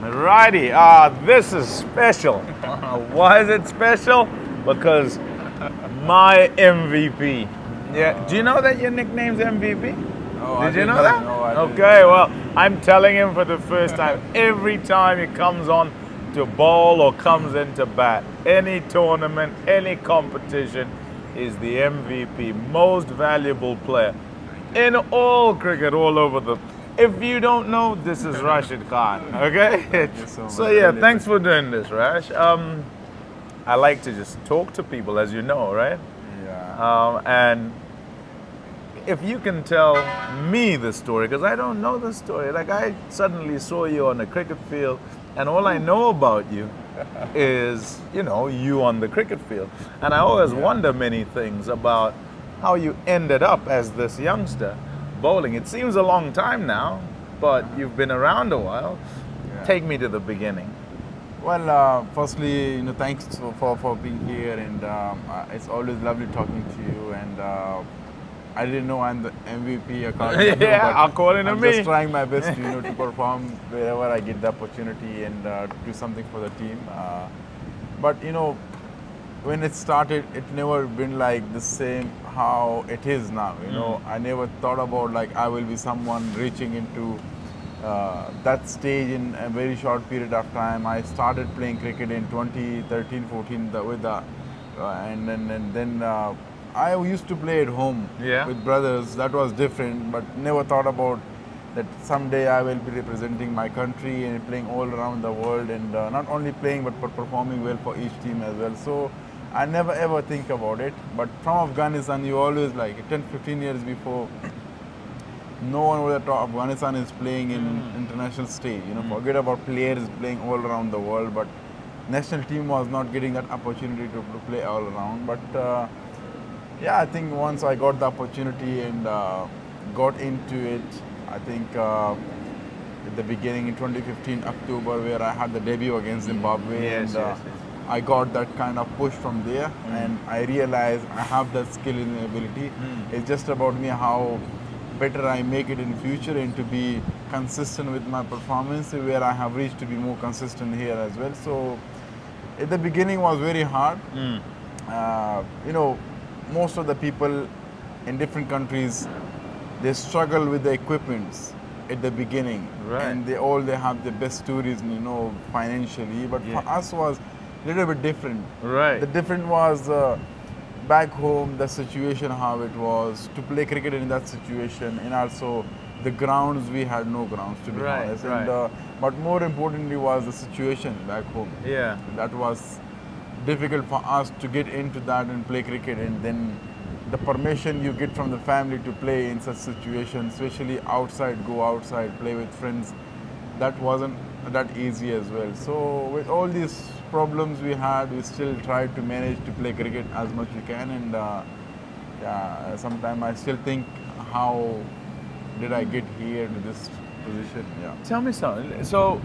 Righty, this is special. Why is it special? Because my MVP. Yeah, do you know that your nickname's MVP? Oh, I Did you didn't know that? know. I didn't Okay, know. well, I'm telling him for the first time. Every time he comes on to bowl or comes into bat, any tournament, any competition, is the MVP, most valuable player in all cricket, all over the. If you don't know, this is Rashid Khan. Okay. Thank you so So much. yeah, Really thanks for appreciate doing this, Rash. I like to just talk to people, as you know, right? it. Yeah. And if you can tell me the story, because I don't know the story. Like I suddenly saw you on a cricket field, and all I know about you is, you on the cricket field. And I always Yeah. wonder many things about how you ended up as this youngster bowling. It seems a long time now, but you've been around a while. Yeah. Take me to the beginning. Well, firstly, thanks for being here, and it's always lovely talking to you. And I didn't know I'm the MVP according to you, Yeah, but according to I'm me. just trying my best, to perform wherever I get the opportunity and do something for the team. But when it started, it never been like the same how it is now. I never thought about like I will be someone reaching into that stage in a very short period of time. I started playing cricket in 2013-14 with the, and then I used to play at home Yeah. with brothers. That was different, but never thought about that someday I will be representing my country and playing all around the world, and not only playing but performing well for each team as well. So I never ever think about it. But from Afghanistan, you always like 10, 15 years before. No one would have thought Afghanistan is playing in international stage. Forget about players playing all around the world, but national team was not getting that opportunity to play all around. But yeah, I think once I got the opportunity and got into it, I think at the beginning in 2015 October, where I had the debut against Zimbabwe, Yes, and yes, yes. I got that kind of push from there, and I realized I have that skill and ability. It's just about me how better I make it in future and to be consistent with my performance, where I have reached to be more consistent here as well. So at the beginning was very hard. Uh, you know, most of the people in different countries, they struggle with the equipments at the beginning, Right. and they have the best stories, financially. But Yeah. for us was a little bit different. Right. The different was back home, the situation how it was to play cricket in that situation, and also the grounds, we had no grounds, to be Right, honest. right. And but more importantly was the situation back home. Yeah. That was difficult for us to get into that and play cricket, and then the permission you get from the family to play in such situations, especially outside, go outside, play with friends, that wasn't that easy as well. So with all these problems we had, we still tried to manage to play cricket as much we can. And yeah, sometimes I still think, how did I get here to this position? Yeah. Tell me something. So,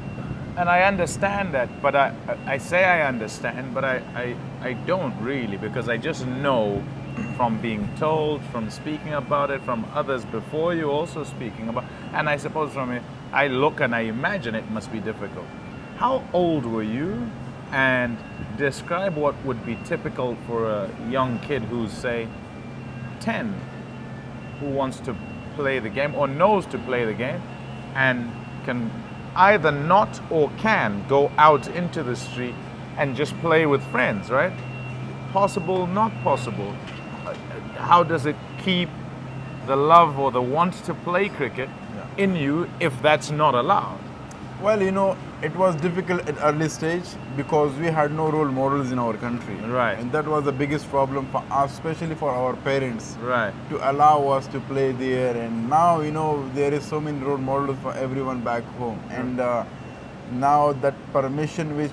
and I understand that, but I say I understand, but I don't really, because I just know from being told, from speaking about it, from others before you also speaking about, and I suppose from it, I look and I imagine it must be difficult. How old were you? And describe what would be typical for a young kid who's, say, 10, who wants to play the game or knows to play the game and can either not or can go out into the street and just play with friends, right? Possible, not possible. How does it keep the love or the want to play cricket in you if that's not allowed? Well, it was difficult at early stage because we had no role models in our country. Right. And that was the biggest problem for us, especially for our parents, Right. to allow us to play there. And now, there is so many role models for everyone back home. And now that permission which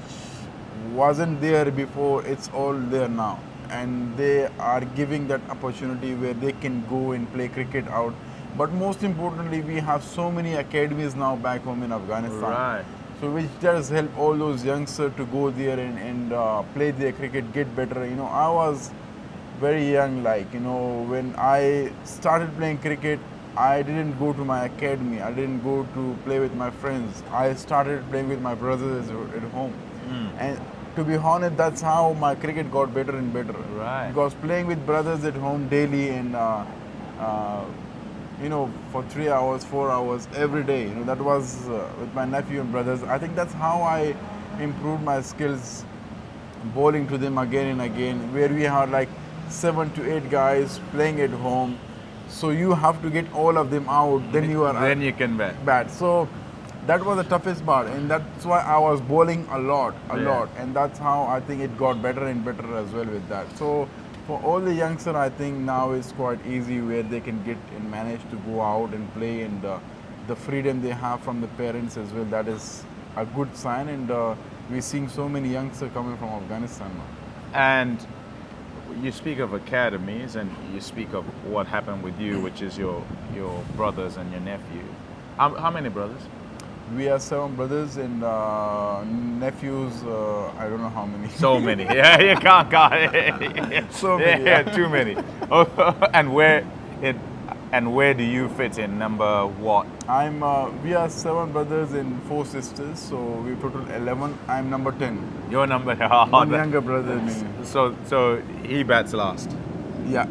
wasn't there before, it's all there now. And they are giving that opportunity where they can go and play cricket out. But most importantly, we have so many academies now back home in Afghanistan. Right. So which does help all those youngsters to go there and play their cricket, get better. I was very young, when I started playing cricket, I didn't go to my academy. I didn't go to play with my friends. I started playing with my brothers at home. And to be honest, that's how my cricket got better and better. Right. Because playing with brothers at home daily and uh, for 3 hours, 4 hours every day. That was with my nephew and brothers. I think that's how I improved my skills, bowling to them again and again. Where we had like 7 to 8 guys playing at home, so you have to get all of them out. Then you are Then you can bet. bat. So that was the toughest part, and that's why I was bowling a lot, and that's how I think it got better and better as well with that. So for all the youngsters, I think now it's quite easy where they can get and manage to go out and play, and the freedom they have from the parents as well. That is a good sign, and we're seeing so many youngsters coming from Afghanistan now. And you speak of academies, and you speak of what happened with you, which is your brothers and your nephew. How many brothers? We are 7 brothers and nephews. I don't know how many. So many. Yeah, you can't count. So many. Yeah, too many. And where do you fit in? Number what? We are 7 brothers and 4 sisters, so we total 11. I'm number 10. Your number. One younger brother than me. So he bats last. Yeah.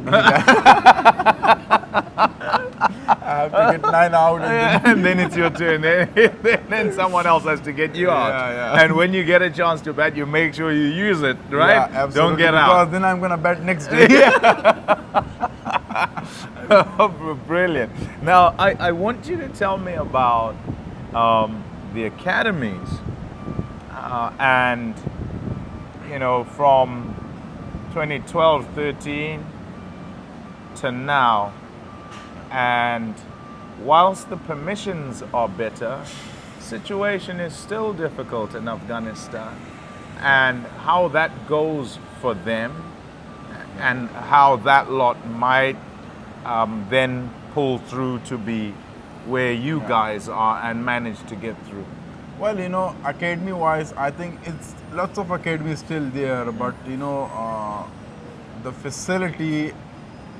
I have to get 9 out, And then it's your turn. Then someone else has to get you out. Yeah. And when you get a chance to bat, you make sure you use it, right? Yeah, absolutely. Don't get because out. then I'm gonna bat next day. Brilliant. Now, I want you to tell me about the academies and, from 2012-13 to now. And whilst the permissions are better, situation is still difficult in Afghanistan. And how that goes for them, and how that lot might then pull through to be where you guys are and manage to get through. Well, academy-wise, I think it's lots of academies still there, but the facility,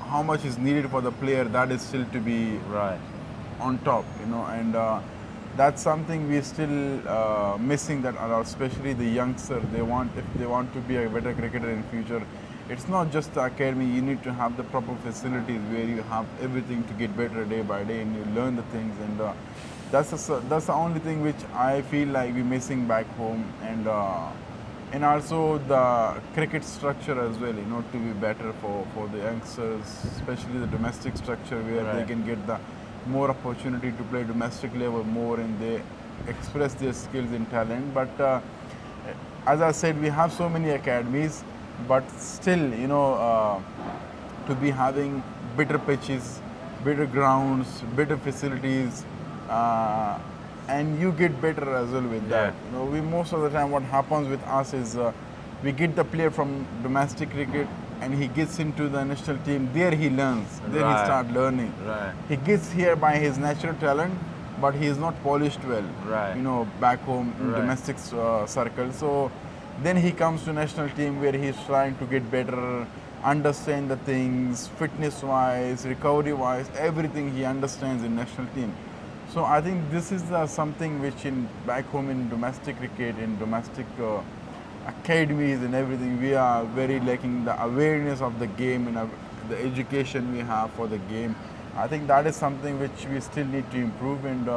how much is needed for the player, that is still to be Right. on top, and that's something we're still missing. That especially the youngster, if they want to be a better cricketer in future, it's not just the academy. You need to have the proper facilities where you have everything to get better day by day, and you learn the things, and that's the only thing which I feel like we're missing back home, and also the cricket structure as well, to be better for the youngsters, especially the domestic structure where they Right. can get the more opportunity to play domestic level more, and they express their skills and talent. But as I said, we have so many academies, but still, to be having better pitches, better grounds, better facilities, and you get better as well with that. We most of the time what happens with us is we get the player from domestic cricket and he gets into the national team. There he learns. There he Right. starts learning. Right. He gets here by his natural talent, but he is not polished well. Right. Back home in Right. domestic circle. So then he comes to national team where he's trying to get better, understand the things, fitness-wise, recovery-wise, everything he understands in national team. So I think this is something which in back home in domestic cricket, in domestic academies and everything, we are very lacking the awareness of the game and the education we have for the game. I think that is something which we still need to improve. And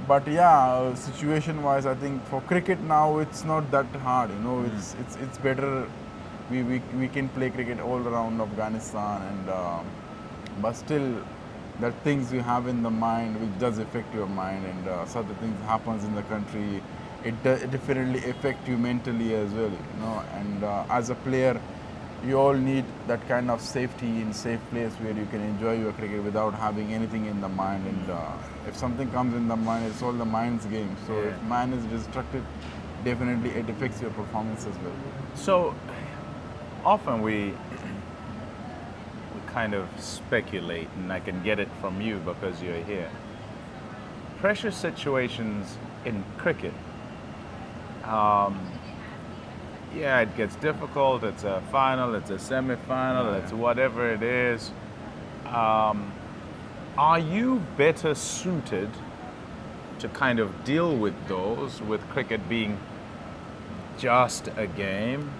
but yeah, situation-wise, I think for cricket now it's not that hard. It's better. We can play cricket all around Afghanistan, and but still, there are things you have in the mind which does affect your mind, and certain things happens in the country. It definitely affect you mentally as well, And as a player, you all need that kind of safety in safe place where you can enjoy your cricket without having anything in the mind. And if something comes in the mind, it's all the mind's game. So if mind is distracted, definitely it affects your performance as well. So often we kind of speculate, and I can get it from you because you're here. Pressure situations in cricket, it gets difficult. It's a final, it's a semi-final, it's whatever it is. are you better suited to kind of deal with those, with cricket being just a game,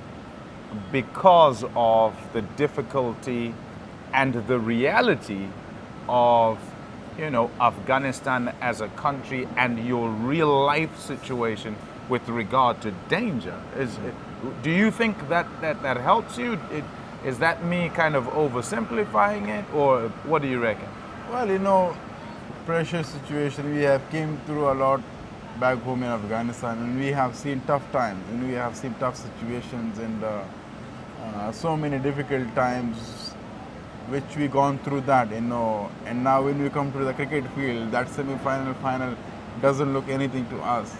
because of the difficulty and the reality of, Afghanistan as a country and your real life situation with regard to danger? Do you think that helps you? Is that me kind of oversimplifying it, or what do you reckon? Well, pressure situation. We have came through a lot back home in Afghanistan, and we have seen tough times, and we have seen tough situations, and so many difficult times, which we gone through that, And now when we come to the cricket field, that semi-final, final doesn't look anything to us,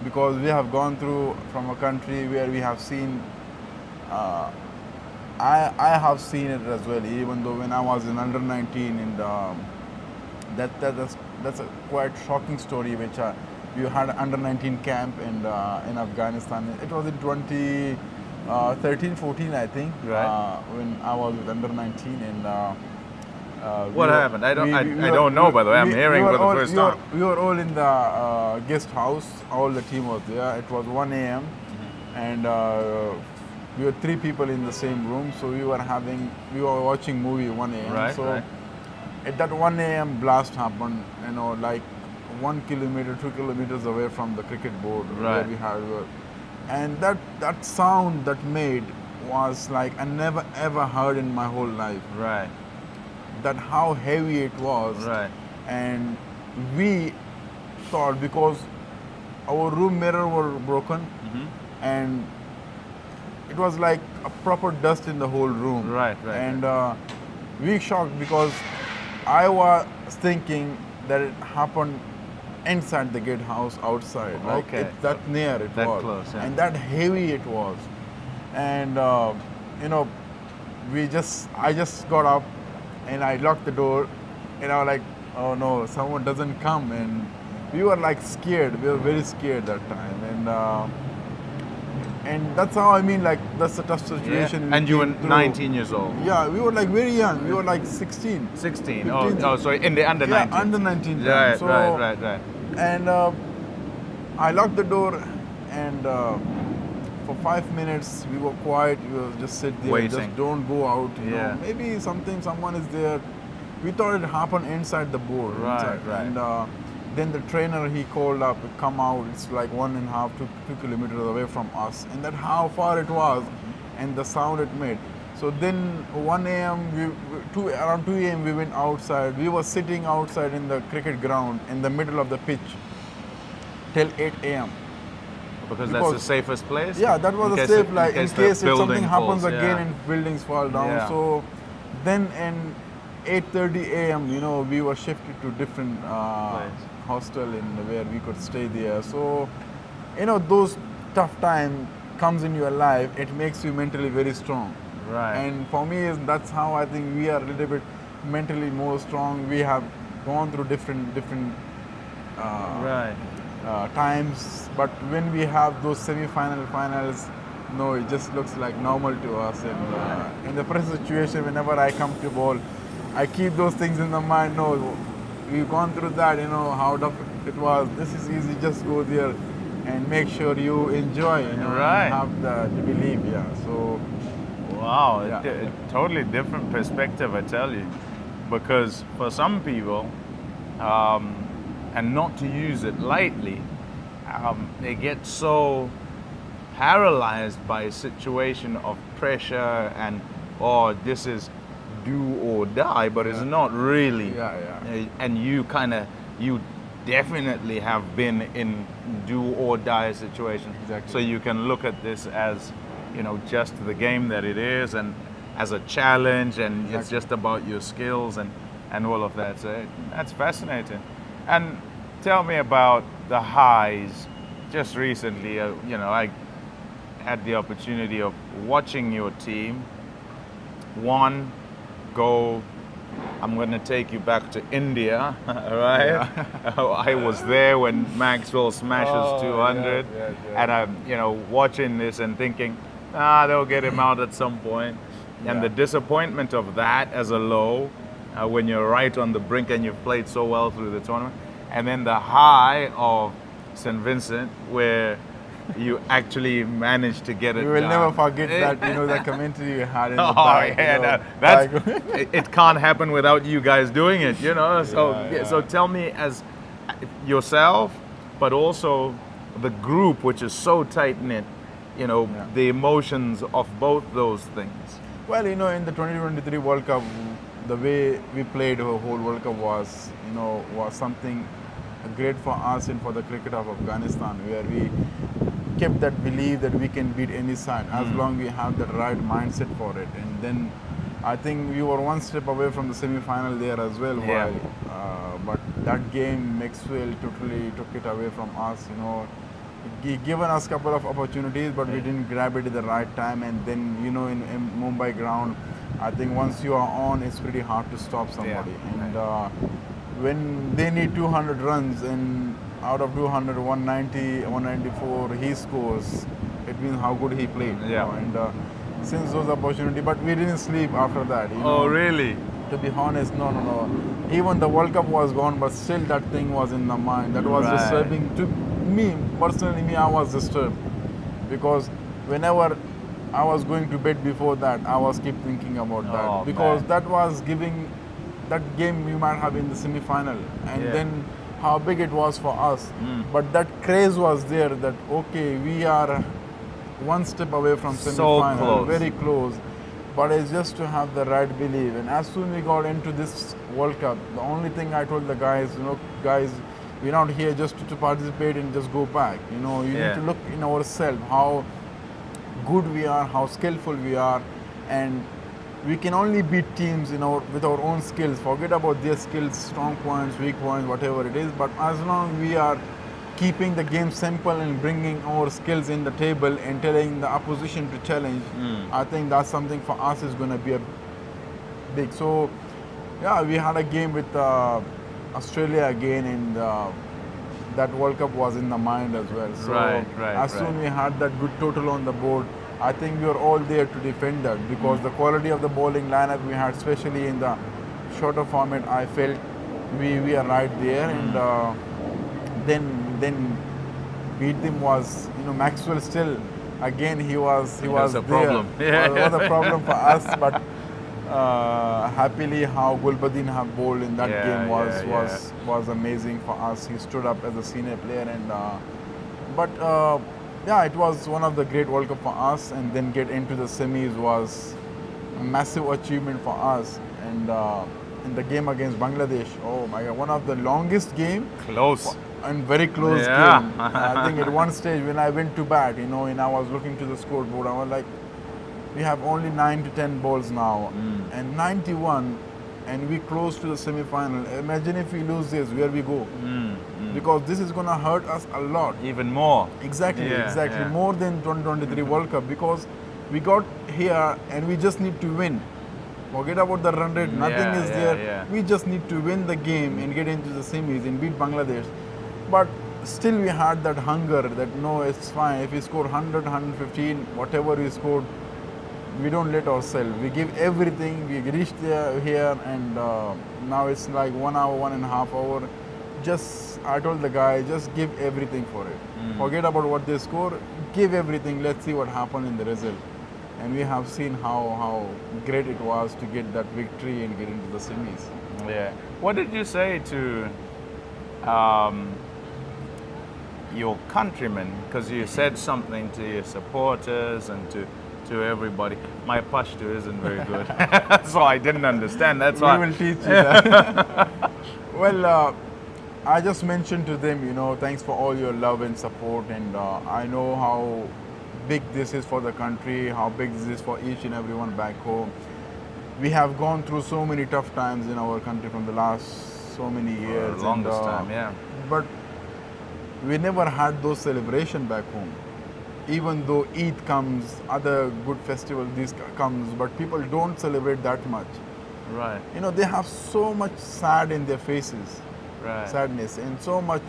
because we have gone through from a country where we have seen. I have seen it as well, even though when I was in under 19, and that's a quite shocking story, which we had an under 19 camp in Afghanistan. It was in 2013-14, I think, Right. when I was with under 19, and What happened? I don't know, by the way. I'm hearing for the first time. We were all in the guest house. All the team was there. It was 1 a.m. And we were 3 people in the same room. So we were watching movie 1 a.m. Right, so right. at that 1 a.m. blast happened, like 1 kilometer, 2 kilometers away from the cricket board where Right. we had. And that sound that made was like I never ever heard in my whole life. Right. That how heavy it was. Right. And we thought, because our room mirror were broken, and it was like a proper dust in the whole room. Right, right, And we shocked, because I was thinking that it happened inside the gatehouse outside. Like Okay. that near it That was. close, yeah. And that heavy it was. And I just got up and I locked the door, and I was like, oh no, someone doesn't come. And we were like scared. We were very scared that time. And that's how that's a tough situation. Yeah. we And you were came through. 19 years old. Yeah, we were like very young. We were like 16. 16. 15. Oh, sorry, in the under 19. Yeah, under 19. time. Right, So, right. And I locked the door, and for 5 minutes we were quiet. We were just sit there, Waiting. just don't go out. Yeah. Maybe someone is there. We thought it happened inside the board. Right, inside. right. And then the trainer, he called up, come out. It's like 1.5 to 2 kilometers away from us, and that how far it was, and the sound it made. So then 1 a.m. around 2 a.m. we went outside. We were sitting outside in the cricket ground in the middle of the pitch till 8 a.m. Because that's the safest place? Yeah, that was In a case safe, the- like in the case if building something happens falls, again yeah. and buildings fall down. Yeah. So then in 8:30 a.m., we were shifted to different Place. hostel where we could stay there. So, those tough time comes in your life, it makes you mentally very strong. Right. And for me, that's how I think we are a little bit mentally more strong. We have gone through different Right. times, but when we have those semi-finals, no, it just looks like normal to us. And in the present situation, whenever I come to ball, I keep those things in the mind. No, we've gone through that. How tough it was. This is easy. Just go there and make sure you enjoy. Right. And have the belief. Yeah. So. Wow, Yeah. a totally different perspective, I tell you. Because for some people, and not to use it lightly, they get so paralyzed by a situation of pressure and, this is do or die, but it's not really. Yeah. And you definitely have been in do or die situation. Exactly. So you can look at this as, just the game that it is, and as a challenge, and it's Exactly. just about your skills and all of that. So that's fascinating. And tell me about the highs. Just recently, I had the opportunity of watching your team. One, go. I'm going to take you back to India, right? I was there when Maxwell smashes 200, yeah. and I'm, watching this and thinking, they'll get him out at some point. And Yeah. the disappointment of that as a low, when you're right on the brink and you've played so well through the tournament, and then the high of St. Vincent where you actually managed to get it You will done. never forget that, the commentary you had in the Oh back. yeah, that's it can't happen without you guys doing it, So Yeah. so tell me, as yourself, but also the group, which is so tight knit, the emotions of both those things. Well, in the 2023 World Cup, the way we played the whole World Cup was, was something great for us and for the cricket of Afghanistan, where we kept that belief that we can beat any side as long we have the right mindset for it. And then I think we were one step away from the semi-final there as well. Yeah. But that game, Maxwell totally took it away from us. Given us a couple of opportunities, but we didn't grab it at the right time. And then, in Mumbai ground, I think once you are on, it's pretty hard to stop somebody. Yeah. And when they need 200 runs and out of 200, 190, 194, he scores, it means how good he played. Yeah. And since those opportunity, but we didn't sleep after that. Oh, really? To be honest, no. Even the World Cup was gone, but still that thing was in the mind. That was Right. disturbing to me. Personally, I was disturbed because whenever I was going to bed before that, I was keep thinking about that Oh, because man. that was giving that game we might have in the semi-final, and Yeah. then how big it was for us. But that craze was there that okay, we are one step away from So semi-final, close. very close. But it's just to have the right belief. And as soon we got into this World Cup, the only thing I told the guys, guys, we're not here just to participate and just go back. You Yeah. need to look in ourselves how good we are, how skillful we are, and we can only beat teams with our own skills. Forget about their skills, strong points, weak points, whatever it is. But as long as we are keeping the game simple and bringing our skills in the table and telling the opposition to challenge, I think that's something for us is going to be a big. So, yeah, we had a game with Australia again, and that World Cup was in the mind as well. So as soon we had that good total on the board, I think we were all there to defend that because the quality of the bowling lineup we had, especially in the shorter format, I felt we are right there. And then beat them was Maxwell still again he was was a there. problem. It was a problem for us, but happily how Gulbuddin have bowled in that game was amazing for us. He stood up as a senior player, and but it was one of the great World Cup for us, and then get into the semis was a massive achievement for us. And in the game against Bangladesh, oh my God, one of the longest game Close. and very close Yeah. game. I think at one stage when I went to bat, and I was looking to the scoreboard, I was like, we have only 9 to 10 balls now, and 91, and we close to the semi-final. Imagine if we lose this, where we go? Because this is going to hurt us a lot. Even more. Exactly, Yeah. more than 2023 World Cup, because we got here and we just need to win. Forget about the run rate, nothing is there. Yeah. We just need to win the game and get into the semis and beat Bangladesh. But still we had that hunger that no, it's fine. If we score 100, 115, whatever we scored, we don't let ourselves. We give everything. We reached here, and now it's like 1 hour, 1.5 hours. I told the guy, just give everything for it. Forget about what they score. Give everything. Let's see what happened in the result. And we have seen how great it was to get that victory and get into the semis. Yeah. What did you say to your countrymen? Because you said something to your supporters and to everybody. My Pashto isn't very good, so I didn't understand. That's why. We will teach you that. Well, I just mentioned to them, thanks for all your love and support, and I know how big this is for the country, how big this is for each and everyone back home. We have gone through so many tough times in our country from the last so many years. Longest time, yeah. But we never had those celebrations back home. Even though Eid comes, other good festivals, this comes, but people don't celebrate that much. Right. They have so much sad in their faces, Right. sadness, and so much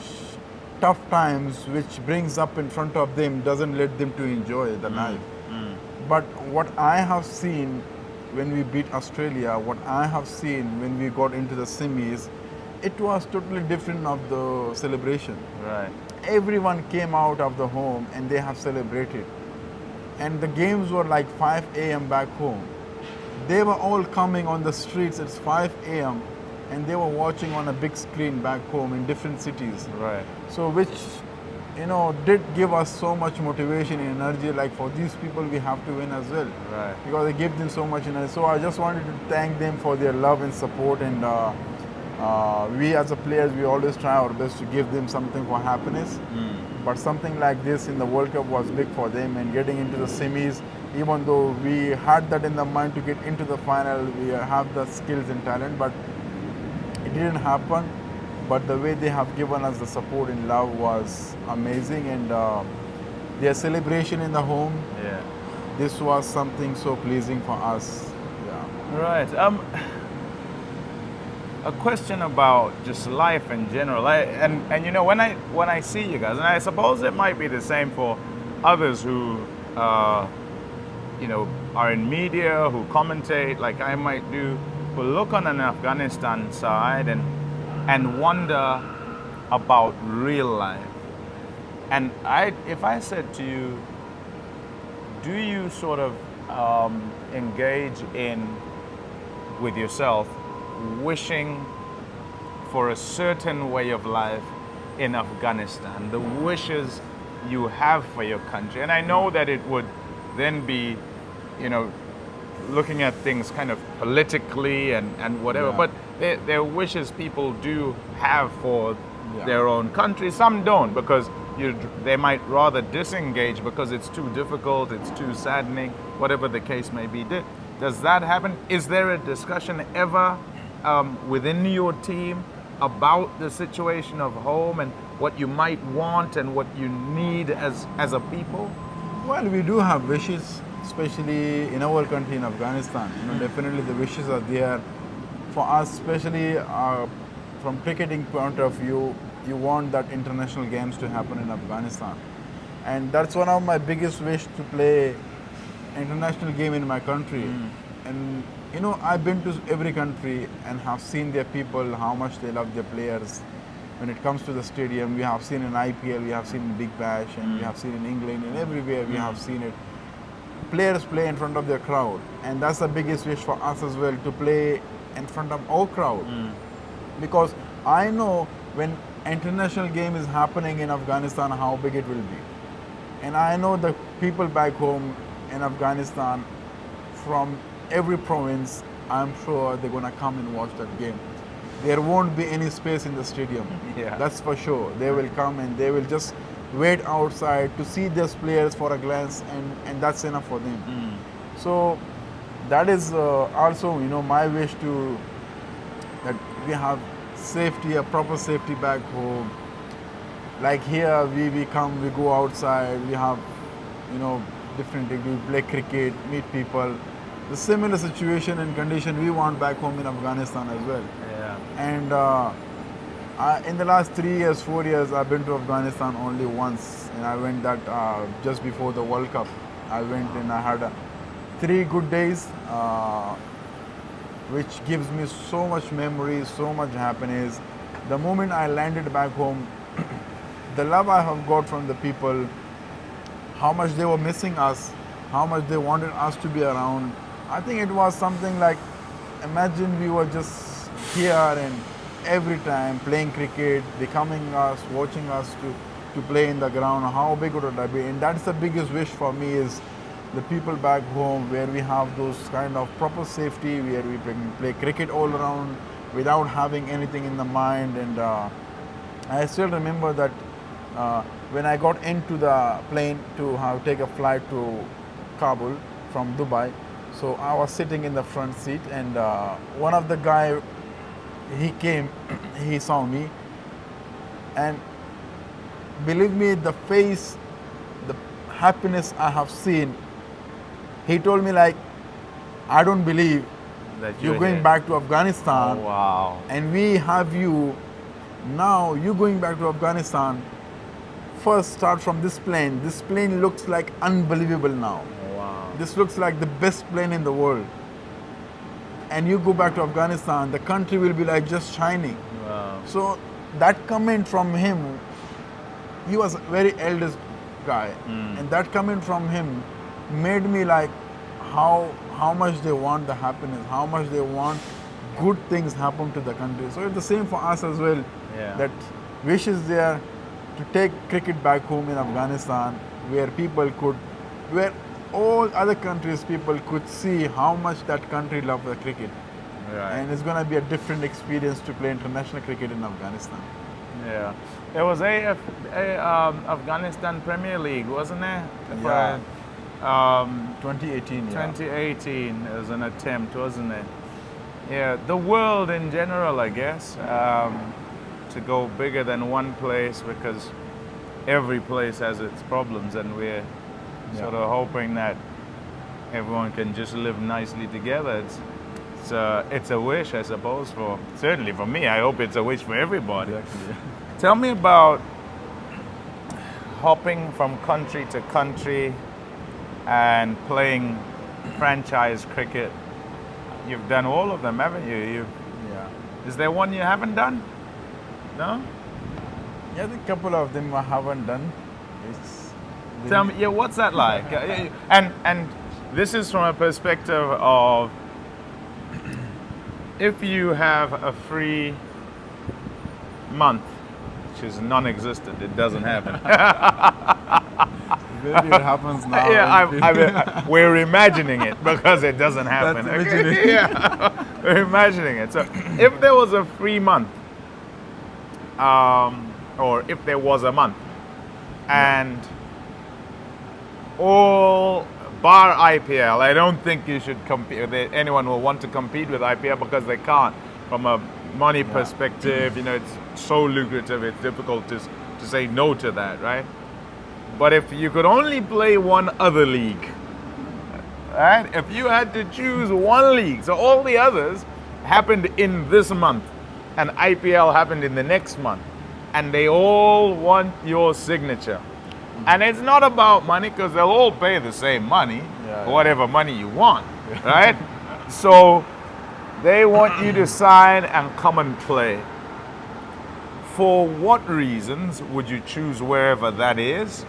tough times which brings up in front of them, doesn't let them to enjoy the life. But what I have seen when we beat Australia, what I have seen when we got into the semis, it was totally different of the celebration. Right. Everyone came out of the home and they have celebrated. And the games were like 5 a.m. back home. They were all coming on the streets, it's 5 a.m. and they were watching on a big screen back home in different cities. Right. So which, did give us so much motivation and energy, like for these people we have to win as well. Right. Because they give them so much energy. So I just wanted to thank them for their love and support, and we as a players, we always try our best to give them something for happiness. But something like this in the World Cup was big for them, and getting into the semis, even though we had that in the mind to get into the final, we have the skills and talent, but it didn't happen. But the way they have given us the support and love was amazing, and their celebration in the home, Yeah. this was something so pleasing for us. Yeah. Right. A question about just life in general. And when I see you guys, and I suppose it might be the same for others who are in media, who commentate like I might do, who look on an Afghanistan side and wonder about real life. And if I said to you, do you sort of engage with yourself wishing for a certain way of life in Afghanistan, the wishes you have for your country? And I know that it would then be, looking at things kind of politically and whatever, Yeah. but they're wishes people do have for Yeah. their own country. Some don't, because they might rather disengage because it's too difficult, it's too saddening, whatever the case may be. Does that happen? Is there a discussion ever within your team about the situation of home and what you might want and what you need as a people? Well, we do have wishes, especially in our country, in Afghanistan. Definitely the wishes are there. For us, especially from cricketing point of view, you want that international games to happen in Afghanistan. And that's one of my biggest wish, to play international game in my country. And I've been to every country and have seen their people, how much they love their players. When it comes to the stadium, we have seen in IPL, we have seen in Big Bash, and we have seen in England, and everywhere we have seen it. Players play in front of their crowd, and that's the biggest wish for us as well, to play in front of our crowd. Because I know when international game is happening in Afghanistan, how big it will be. And I know the people back home in Afghanistan, from every province, I'm sure they're gonna come and watch that game. There won't be any space in the stadium. Yeah. That's for sure. They will come and they will just wait outside to see these players for a glance, and that's enough for them. So that is also, my wish to, that we have safety, a proper safety back home. Like here, we come, we go outside, we have, different things. We play cricket, meet people. The similar situation and condition we want back home in Afghanistan as well. Yeah. And in the last 3 years, 4 years, I've been to Afghanistan only once, and I went that just before the World Cup. I went and I had 3 good days, which gives me so much memories, so much happiness. The moment I landed back home, the love I have got from the people, how much they were missing us, how much they wanted us to be around. I think it was something like, imagine we were just here and every time playing cricket, becoming us, watching us to play in the ground. How big would that be? And that's the biggest wish for me, is the people back home, where we have those kind of proper safety, where we play cricket all around without having anything in the mind. And I still remember that when I got into the plane to take a flight to Kabul from Dubai, so I was sitting in the front seat, and one of the guy, he came, he saw me, and believe me, the face, the happiness I have seen, he told me like, I don't believe That you're going back to Afghanistan. Oh, wow. And we have you, now you're going back to Afghanistan. First start from this plane. This plane looks like unbelievable now. Wow. This looks like the best plane in the world. and you go back to Afghanistan, the country will be like just shining. Wow. So that comment from him, he was a very eldest guy, and that comment from him made me like how much they want the happiness, how much they want good things happen to the country. So it's the same for us as well. Yeah. That wish is there to take cricket back home in Afghanistan, where people could, where all other countries people could see how much that country loves the cricket. Right. And it's going to be a different experience to play international cricket in Afghanistan. Yeah. There was a Afghanistan Premier League, wasn't there? Yeah. 2018. 2018, yeah. 2018 was an attempt, wasn't it? Yeah. The world in general, I guess, to go bigger than one place, because every place has its problems, and we're sort of hoping that everyone can just live nicely together. It's a wish, I suppose, certainly for me. I hope it's a wish for everybody. Exactly. Tell me about hopping from country to country and playing franchise cricket. You've done all of them, haven't you? Yeah. Is there one you haven't done? No? Yeah, I think a couple of them I haven't done. It's Tell me, yeah, what's that like? And this is from a perspective of, if you have a free month, which is non-existent, it doesn't happen. Maybe it happens now. Yeah, we're imagining it because it doesn't happen. That's Okay? imagining. Yeah, we're imagining it. So if there was a free month, or if there was a month, and all bar IPL, I don't think you should compete. Anyone will want to compete with IPL because they can't. From a money perspective, it's so lucrative. It's difficult to say no to that, right? But if you could only play one other league, right? If you had to choose one league, so all the others happened in this month, and IPL happened in the next month, and they all want your signature. And it's not about money, because they'll all pay the same money, whatever money you want, right? So they want you to sign and come and play. For what reasons would you choose wherever that is?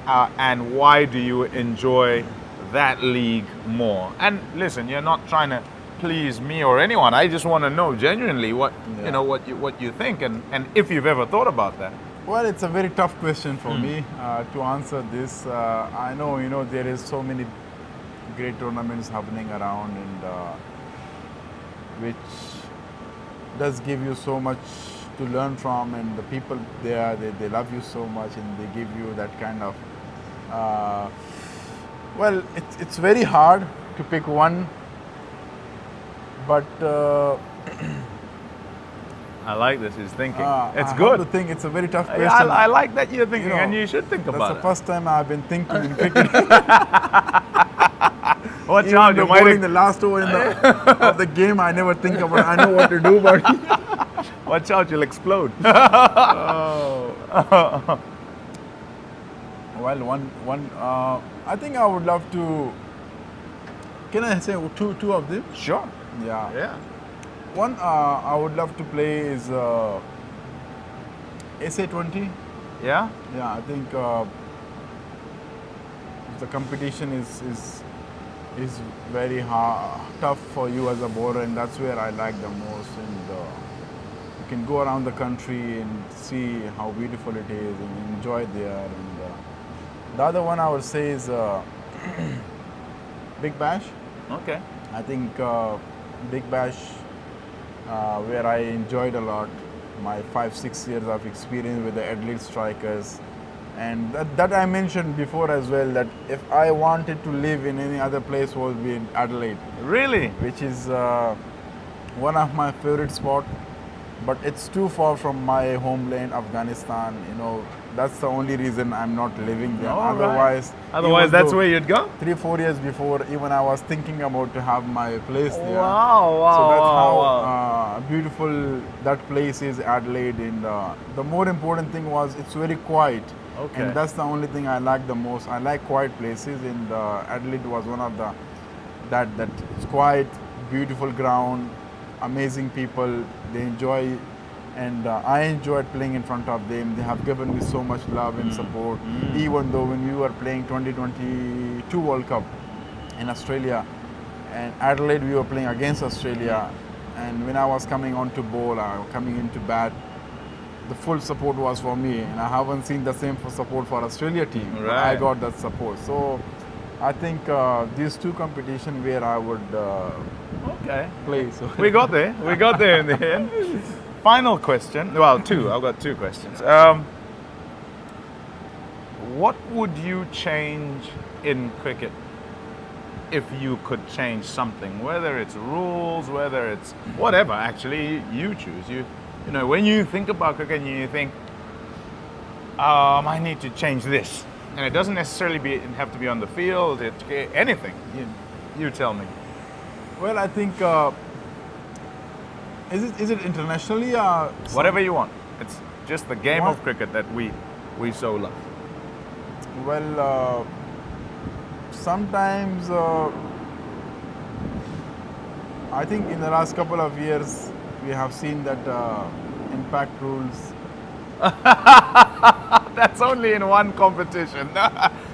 And why do you enjoy that league more? And listen, you're not trying to please me or anyone. I just want to know genuinely what you think, and if you've ever thought about that. Well, it's a very tough question for me to answer this. I know, there is so many great tournaments happening around, and which does give you so much to learn from, and the people there, they love you so much, and they give you that kind of. Well, it's very hard to pick one, but. I like this. He's thinking. It's I good. have to think it's a very tough question. I like that you're thinking, and you should think about That's it. the first time I've been thinking in cricket. Watch out, you might in the last over of the game. I never think about it. I know what to do, but watch out, you'll explode. Well, I think I would love to. Can I say two of them? Sure. Yeah. One I would love to play is SA20. Yeah. Yeah, I think the competition is very tough for you as a bowler, and that's where I like the most. And you can go around the country and see how beautiful it is and enjoy there. And the other one I would say is Big Bash. Okay. I think Big Bash, where I enjoyed a lot my 5-6 years of experience with the Adelaide Strikers, and that I mentioned before as well, that if I wanted to live in any other place, would be in Adelaide. Really? Which is one of my favorite spots, but it's too far from my homeland, Afghanistan. That's the only reason I'm not living there. Otherwise, that's where you'd go? 3-4 years before, even I was thinking about to have my place there. Wow. So that's how beautiful that place is, Adelaide. And the more important thing was it's very quiet. Okay. And that's the only thing I like the most. I like quiet places, and Adelaide was one of that it's quiet, beautiful ground, amazing people. They enjoy, and I enjoyed playing in front of them. They have given me so much love and support. Even though when we were playing 2022 World Cup in Australia, and Adelaide, we were playing against Australia. And when I was coming on to bowl, coming into bat, the full support was for me, and I haven't seen the same support for Australia team. But I Right. got that support. So I think these two competition where I would Okay. play. So We got there. We got there in the end. Final question. Well, two. I've got two questions. What would you change in cricket if you could change something? Whether it's rules, whether it's whatever. Actually, you choose. You know, when you think about cricket, you think, I need to change this, and it doesn't necessarily have to be on the field. Anything. You tell me. well, I think is it internationally? Whatever you want. It's just the game What? of cricket that we so love. Well, sometimes I think in the last couple of years we have seen that impact rules. That's only in one competition.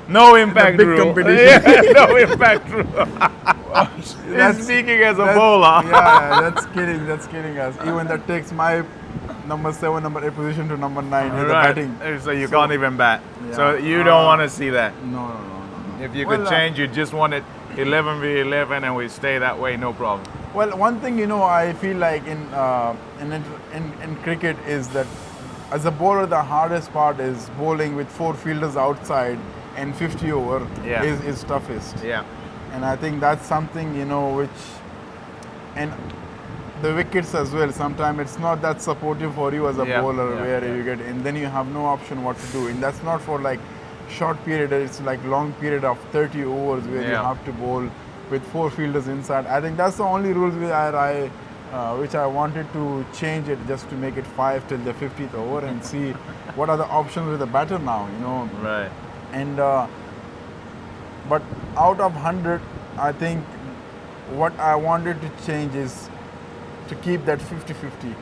No impact big rule. competition. Yeah, no impact rule. He's speaking as a bowler. Yeah, that's kidding. That's kidding us. Even that takes my number 7, number 8 position to number 9 with the Right. batting. So you can't even bat. So Yeah. you don't want to see that. No. If you Well, could change, you just want it 11v11 and we stay that way, no problem. Well, one thing I feel like in cricket is that as a bowler, the hardest part is bowling with 4 fielders outside and 50 over Yeah. is toughest. Yeah. And I think that's something which, and the wickets as well. Sometimes it's not that supportive for you as a Yeah, bowler, yeah, where yeah. you get, and then you have no option what to do. And that's not for like short period. It's like long period of 30 overs where you Yeah. have to bowl with 4 fielders inside. I think that's the only rules which I wanted to change it, just to make it 5 till the 50th over and see what are the options with the batter now. Right. And but out of 100, I think what I wanted to change is to keep that 50-50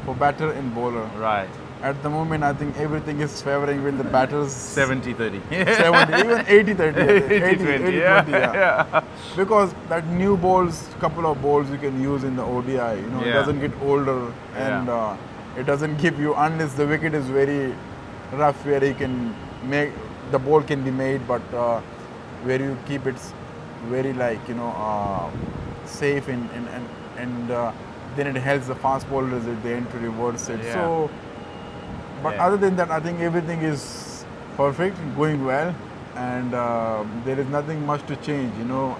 for batter and bowler. Right. At the moment, I think everything is favoring with the batters 70-30. 70, even 80-30. 80-20. 80-20, Yeah. yeah. Yeah. Because that new balls, couple of balls you can use in the ODI, it Yeah. doesn't get older, and it doesn't give you, unless the wicket is very rough, where you can make, the ball can be made, but where you keep it very safe, and then it helps the fast bowlers at the end to reverse it. Yeah. So, but Yeah. other than that, I think everything is perfect, going well, and there is nothing much to change.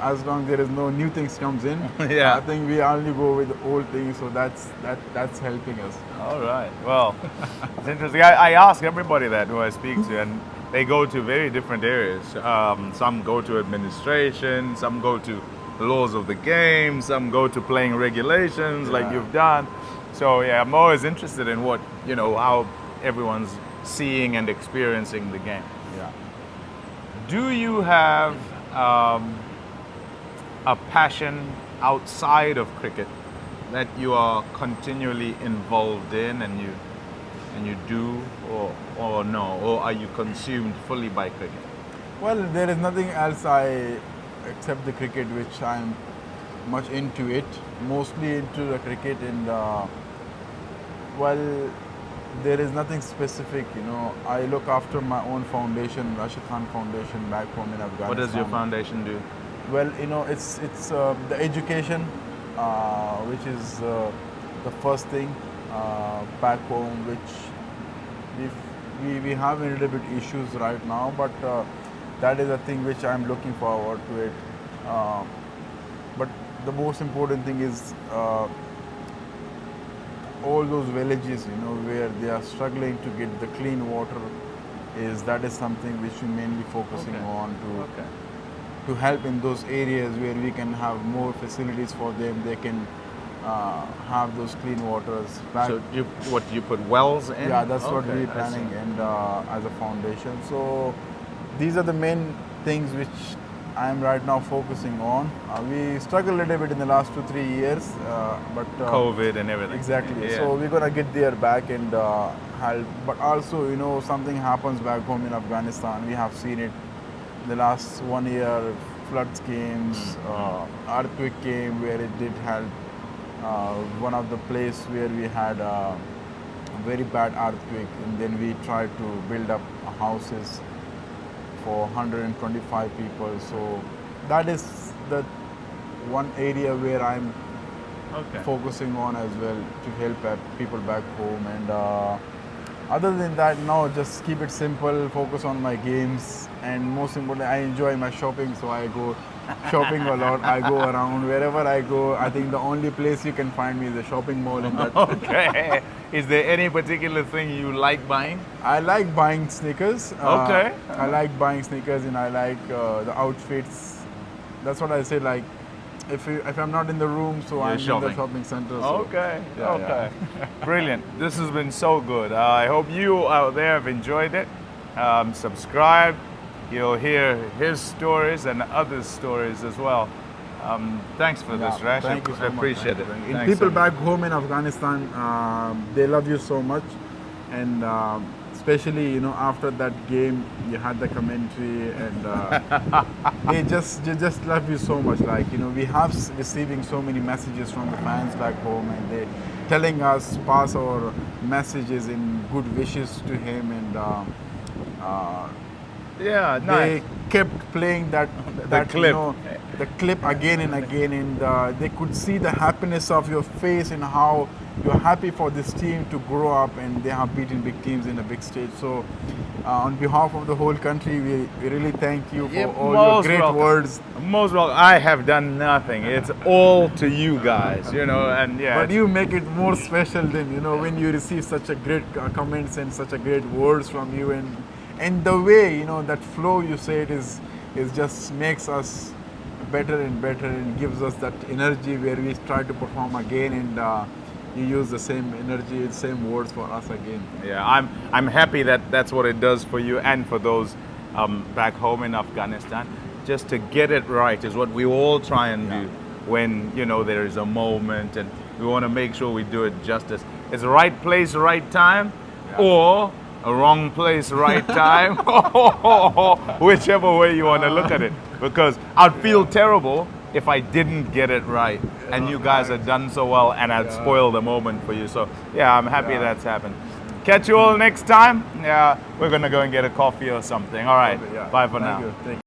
As long there is no new things comes in, Yeah. I think we only go with the old things. So that's helping us. All right. Well, it's interesting. I ask everybody that who I speak to, and they go to very different areas. Some go to administration, some go to the laws of the game, some go to playing regulations like Yeah. you've done. So yeah, I'm always interested in what, how everyone's seeing and experiencing the game. Yeah. Do you have a passion outside of cricket that you are continually involved in, and you do, or no, or are you consumed fully by cricket? Well, there is nothing else except the cricket, which I'm much into it. Mostly into the cricket, and well, there is nothing specific. I look after my own foundation, Rashid Khan Foundation, back home in Afghanistan. What does your foundation do? Well, it's the education, which is the first thing back home, which we have a little bit issues right now, but that is a thing which I'm looking forward to it. But the most important thing is all those villages, where they are struggling to get the clean water. That is something which we mainly focusing Okay. on Okay. to help in those areas where we can have more facilities for them. They can have those clean waters back. So you put wells in? Yeah, that's what Okay, we're I planning, see. and as a foundation. So these are the main things which I'm right now focusing on. We struggled a little bit in the last 2-3 years, but COVID and everything. exactly. Yeah. So we're gonna get there back and help. But also, something happens back home in Afghanistan. We have seen it the last 1 year. Floods came, earthquake came, where it did help. One of the place where we had a very bad earthquake, and then we tried to build up houses for 125 people. So that is the one area where I'm Okay. focusing on as well to help people back home. And other than that, no, just keep it simple, focus on my games, and most importantly, I enjoy my shopping, so I go shopping a lot. I go around wherever I go. I think the only place you can find me is the shopping mall, and that Okay. Is there any particular thing you like buying? I like buying sneakers. Okay. I like buying sneakers, and I like the outfits. That's what I say. Like, if I'm not in the room, so You're I'm in shopping. the shopping center. So, Okay. yeah, Okay. Brilliant. This has been so good. I hope you out there have enjoyed it. Subscribe. You'll hear his stories and others' stories as well. Thanks for this, Yeah, Rash. thank you so I much. appreciate it. And Thanks people so much. back home in Afghanistan, they love you so much, and especially after that game, you had the commentary, and they just love you so much. Like we have receiving so many messages from the fans back home, and they telling us pass our messages in good wishes to him, and Yeah, nice. they kept playing that clip. the clip again and again, and they could see the happiness of your face and how you're happy for this team to grow up, and they have beaten big teams in a big stage. So on behalf of the whole country, we really thank you for Yeah, all your most great welcome. words. Most well, I have done nothing. It's all to you guys, and yeah. But you make it more special than when you receive such a great comments and such a great words from you, and the way that flow you say it is just makes us better and better, and gives us that energy where we try to perform again, and you use the same energy, same words for us again. Yeah, I'm happy that that's what it does for you and for those back home in Afghanistan. Just to get it right is what we all try and do when there is a moment, and we want to make sure we do it justice. It's the right place, right time, or a wrong place, right time, whichever way you want to look at it. Because I'd feel terrible if I didn't get it right, and you guys had done so well, and I'd spoil the moment for you. So yeah, I'm happy that's happened. Catch you all next time. Yeah, we're gonna go and get a coffee or something. All right, Yeah. bye for Thank now. you. Thank you.